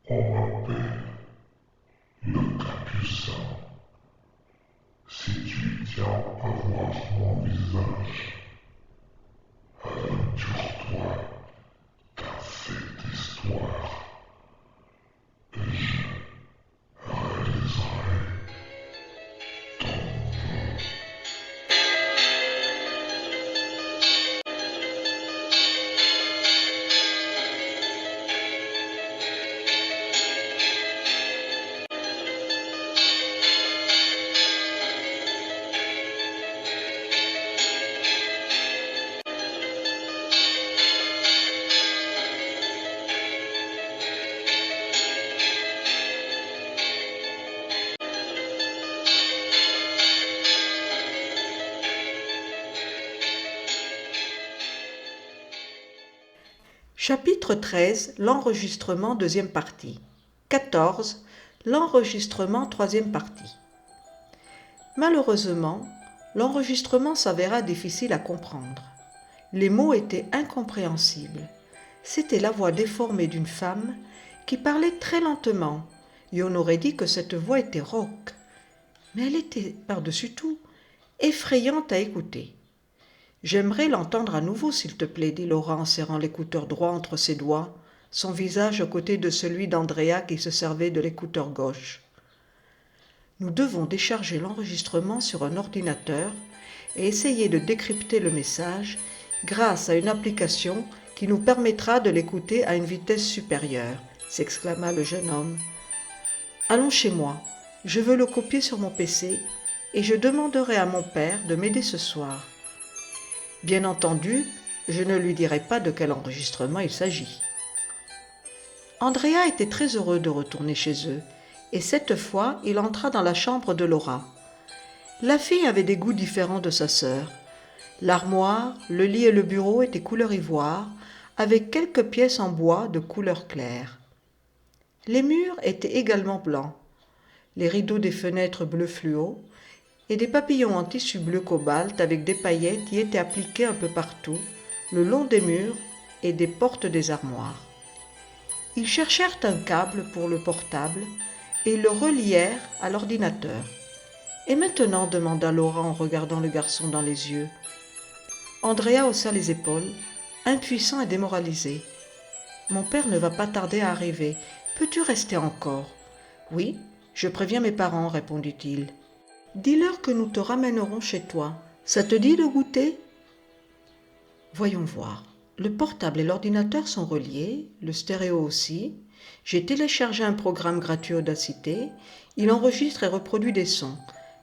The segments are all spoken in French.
On m'appelle le Capucin. Si tu tiens à voir mon visage, aventure-toi dans cette histoire et je réaliserai ton vœu. Chapitre 13. L'enregistrement, deuxième partie. 14. L'enregistrement, troisième partie. Malheureusement, l'enregistrement s'avéra difficile à comprendre. Les mots étaient incompréhensibles. C'était la voix déformée d'une femme qui parlait très lentement, et on aurait dit que cette voix était rauque. Mais elle était, par-dessus tout, effrayante à écouter. « J'aimerais l'entendre à nouveau, s'il te plaît, dit Laura en serrant l'écouteur droit entre ses doigts, son visage à côté de celui d'Andrea qui se servait de l'écouteur gauche. Nous devons décharger l'enregistrement sur un ordinateur et essayer de décrypter le message grâce à une application qui nous permettra de l'écouter à une vitesse supérieure, s'exclama le jeune homme. Allons chez moi, je veux le copier sur mon PC et je demanderai à mon père de m'aider ce soir. Bien entendu, je ne lui dirai pas de quel enregistrement il s'agit. Andrea était très heureux de retourner chez eux, et cette fois, il entra dans la chambre de Laura. La fille avait des goûts différents de sa sœur. L'armoire, le lit et le bureau étaient couleur ivoire, avec quelques pièces en bois de couleur claire. Les murs étaient également blancs, les rideaux des fenêtres bleu fluo, et des papillons en tissu bleu cobalt avec des paillettes y étaient appliqués un peu partout, le long des murs et des portes des armoires. Ils cherchèrent un câble pour le portable et le relièrent à l'ordinateur. « Et maintenant ?» demanda Laura en regardant le garçon dans les yeux. Andrea haussa les épaules, impuissant et démoralisé. « Mon père ne va pas tarder à arriver. Peux-tu rester encore ?»« Oui, je préviens mes parents, répondit-il. Dis-leur que nous te ramènerons chez toi. Ça te dit de goûter ? Voyons voir. Le portable et l'ordinateur sont reliés, le stéréo aussi. J'ai téléchargé un programme gratuit Audacité. Il enregistre et reproduit des sons.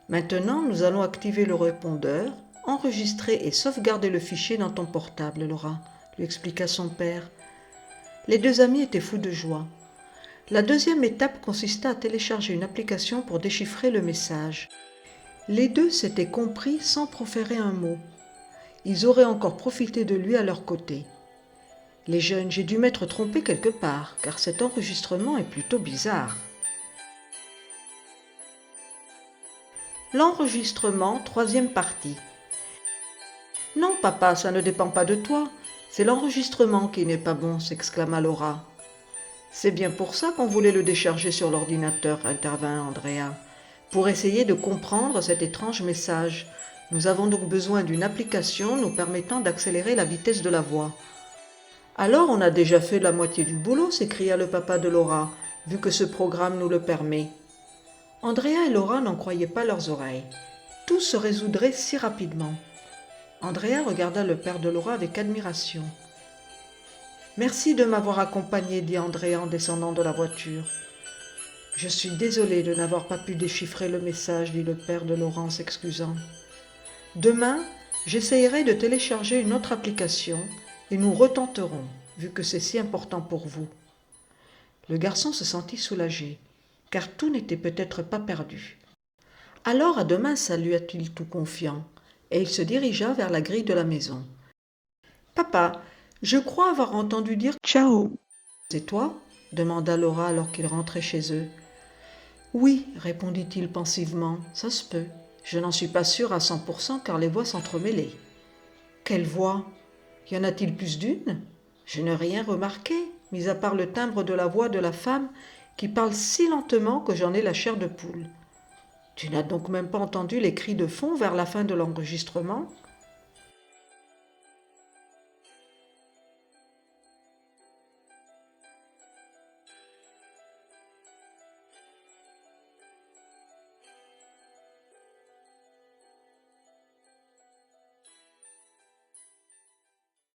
Maintenant, nous allons activer le répondeur, enregistrer et sauvegarder le fichier dans ton portable, Laura, lui expliqua son père. Les deux amis étaient fous de joie. La deuxième étape consista à télécharger une application pour déchiffrer le message. Les deux s'étaient compris sans proférer un mot. Ils auraient encore profité de lui à leur côté. « Les jeunes, j'ai dû m'être trompé quelque part, car cet enregistrement est plutôt bizarre. » L'enregistrement, troisième partie. « Non, papa, ça ne dépend pas de toi. C'est l'enregistrement qui n'est pas bon, s'exclama Laura. « C'est bien pour ça qu'on voulait le décharger sur l'ordinateur, intervint Andrea. Pour essayer de comprendre cet étrange message. Nous avons donc besoin d'une application nous permettant d'accélérer la vitesse de la voix. »« Alors on a déjà fait la moitié du boulot, s'écria le papa de Laura, vu que ce programme nous le permet. Andrea et Laura n'en croyaient pas leurs oreilles. Tout se résoudrait si rapidement. Andrea regarda le père de Laura avec admiration. « Merci de m'avoir accompagné, dit Andrea en descendant de la voiture. « Je suis désolé de n'avoir pas pu déchiffrer le message, dit le père de Laura en s'excusant. Demain, j'essayerai de télécharger une autre application et nous retenterons, vu que c'est si important pour vous. » Le garçon se sentit soulagé, car tout n'était peut-être pas perdu. « Alors à demain, salua-t-il tout confiant, et il se dirigea vers la grille de la maison. « Papa, je crois avoir entendu dire « Ciao ». « C'est toi ?» demanda Laura alors qu'ils rentraient chez eux. « Oui, répondit-il pensivement, ça se peut. Je n'en suis pas sûre à 100% car les voix s'entremêlaient. »« Quelle voix ? Y en a-t-il plus d'une ? Je n'ai rien remarqué, mis à part le timbre de la voix de la femme qui parle si lentement que j'en ai la chair de poule. Tu n'as donc même pas entendu les cris de fond vers la fin de l'enregistrement ?